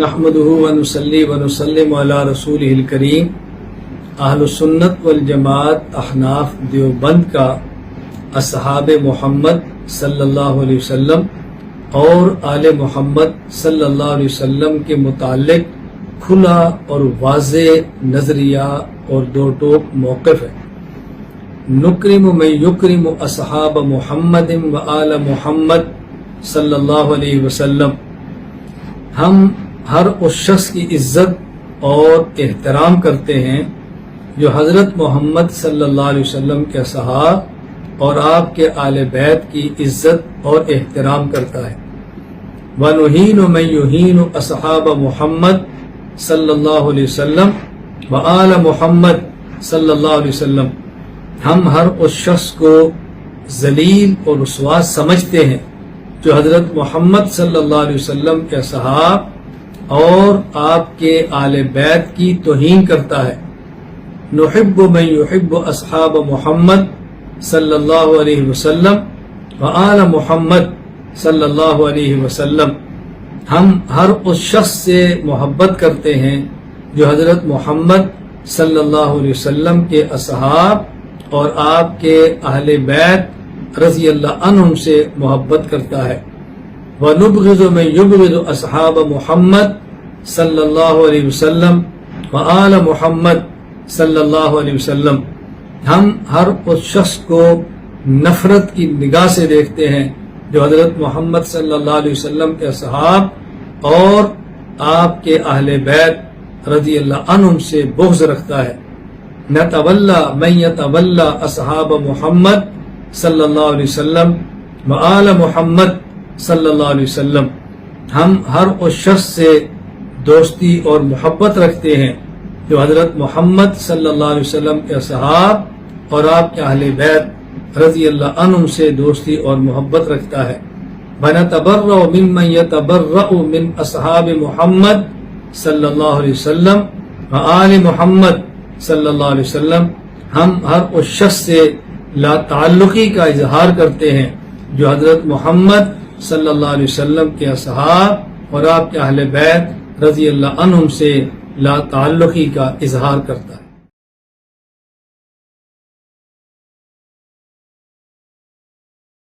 نحمده ونصلي ونسلم علی رسولہ الکریم۔ اہل سنت والجماعت احناف دیوبند کا اصحاب محمد صلی اللہ علیہ وسلم اور آل محمد صلی اللہ علیہ وسلم کے متعلق کھلا اور واضح نظریہ اور دو ٹوک موقف ہے۔ نکرم من یکرم اصحاب محمد و آل محمد صلی اللہ علیہ وسلم، ہم ہر اس شخص کی عزت اور احترام کرتے ہیں جو حضرت محمد صلی اللہ علیہ وسلم کے اصحاب اور آپ کے آل بیت کی عزت اور احترام کرتا ہے۔ وَنُهِينُ مَن يُهِينُ أَصْحَابَ محمد صلی اللہ علیہ وسلم وآل محمد صلی اللہ علیہ وسلم، ہم ہر اس شخص کو ذلیل اور رسوا سمجھتے ہیں جو حضرت محمد صلی اللہ علیہ وسلم کے اصحاب اور آپ کے آل بیت کی توہین کرتا ہے۔ نحب من یحب اصحاب محمد صلی اللہ علیہ وسلم وآل محمد صلی اللہ علیہ وسلم، ہم ہر اس شخص سے محبت کرتے ہیں جو حضرت محمد صلی اللہ علیہ وسلم کے اصحاب اور آپ کے اہل بیت رضی اللہ عنہم سے محبت کرتا ہے۔ وَنُبْغِضُ مَن يُبْغِضُ أَصْحَابَ محمد صلی اللہ علیہ وسلم وآل محمد صلی اللہ علیہ وسلم، ہم ہر اس شخص کو نفرت کی نگاہ سے دیکھتے ہیں جو حضرت محمد صلی اللہ علیہ وسلم کے اصحاب اور آپ کے اہل بیت رضی اللہ عنہم سے بغض رکھتا ہے۔ نتولی من یتولی اصحاب محمد صلی اللہ علیہ وسلم وآل محمد صلی اللہ علیہ وسلم، ہم ہر اس شخص سے دوستی اور محبت رکھتے ہیں جو حضرت محمد صلی اللہ علیہ وسلم کے اصحاب اور آپ کے اہل بیت رضی اللہ عنہم سے دوستی اور محبت رکھتا ہے۔ وَنَتَبَرَّأُ مِمَّن يَتَبَرَّأُ مِنْ أَصْحَابِ محمد صلی اللہ علیہ وسلم وآل محمد صلی اللہ علیہ وسلم، ہم ہر اس شخص سے لا تعلقی کا اظہار کرتے ہیں جو حضرت محمد صلی اللہ علیہ وسلم کے اصحاب اور آپ کے اہل بیت رضی اللہ عنہم سے لا تعلقی کا اظہار کرتا ہے۔